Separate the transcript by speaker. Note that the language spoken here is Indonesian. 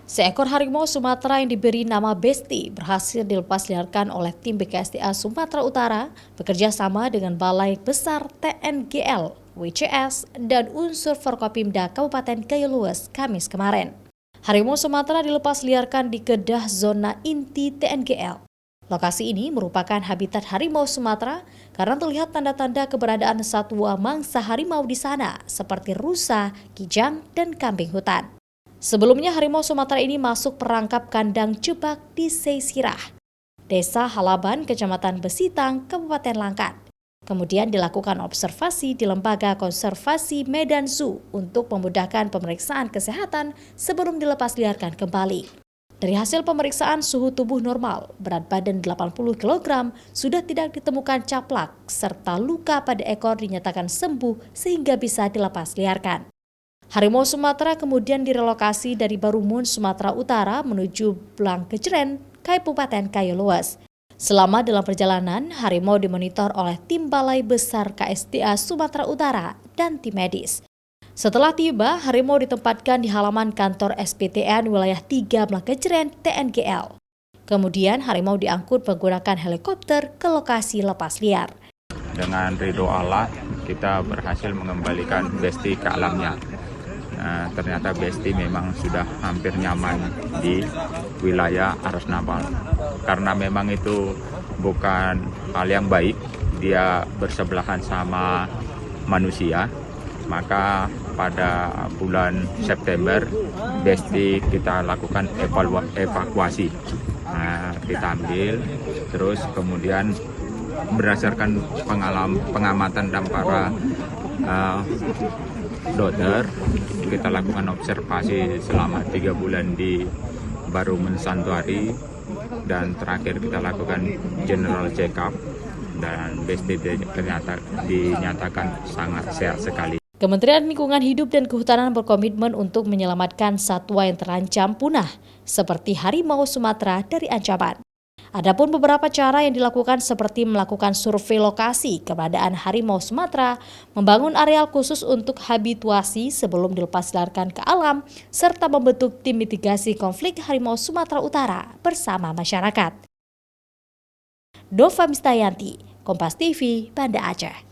Speaker 1: Seekor harimau Sumatera yang diberi nama Besti berhasil dilepas liarkan oleh tim BKSDA Sumatera Utara bekerja sama dengan Balai Besar TNGL, WCS, dan unsur Forkopimda Kabupaten Kayulues Kamis kemarin. Harimau Sumatera dilepas liarkan di Kedah Zona Inti TNGL. Lokasi ini merupakan habitat harimau Sumatera karena terlihat tanda-tanda keberadaan satwa mangsa harimau di sana seperti rusa, kijang, dan kambing hutan. Sebelumnya harimau Sumatera ini masuk perangkap kandang Jebak di Seisirah, Desa Halaban, Kecamatan Besitang, Kabupaten Langkat. Kemudian dilakukan observasi di Lembaga Konservasi Medan Zoo untuk memudahkan pemeriksaan kesehatan sebelum dilepas liarkan kembali. Dari hasil pemeriksaan suhu tubuh normal, berat badan 80 kg, sudah tidak ditemukan caplak, serta luka pada ekor dinyatakan sembuh sehingga bisa dilepas liarkan. Harimau Sumatera kemudian direlokasi dari Barumun, Sumatera Utara menuju Blangkejeren, Kabupaten Kayulues. Selama dalam perjalanan, harimau dimonitor oleh tim Balai Besar KSDA Sumatera Utara dan tim medis. Setelah tiba, harimau ditempatkan di halaman kantor SPTN wilayah 3 Blangkejeren TNGL. Kemudian harimau diangkut menggunakan helikopter ke lokasi lepas liar.
Speaker 2: Dengan ridho Allah, kita berhasil mengembalikan Besti ke alamnya. Ternyata Besti memang sudah hampir nyaman di wilayah Aras Napal. Karena memang itu bukan hal yang baik, dia bersebelahan sama manusia. Maka pada bulan September, Besti kita lakukan evakuasi. Kita ambil, terus kemudian berdasarkan pengamatan dan para dokter, kita lakukan observasi selama 3 bulan di Barumun Santuari, dan terakhir kita lakukan general check up, dan Besti ternyata dinyatakan sangat sehat sekali.
Speaker 1: Kementerian Lingkungan Hidup dan Kehutanan berkomitmen untuk menyelamatkan satwa yang terancam punah, seperti harimau Sumatera dari ancaman. Adapun beberapa cara yang dilakukan seperti melakukan survei lokasi keberadaan harimau Sumatera, membangun areal khusus untuk habituasi sebelum dilepasliarkan ke alam, serta membentuk tim mitigasi konflik harimau Sumatera Utara bersama masyarakat. Dova Mistayanti, Kompas TV, Banda Aceh.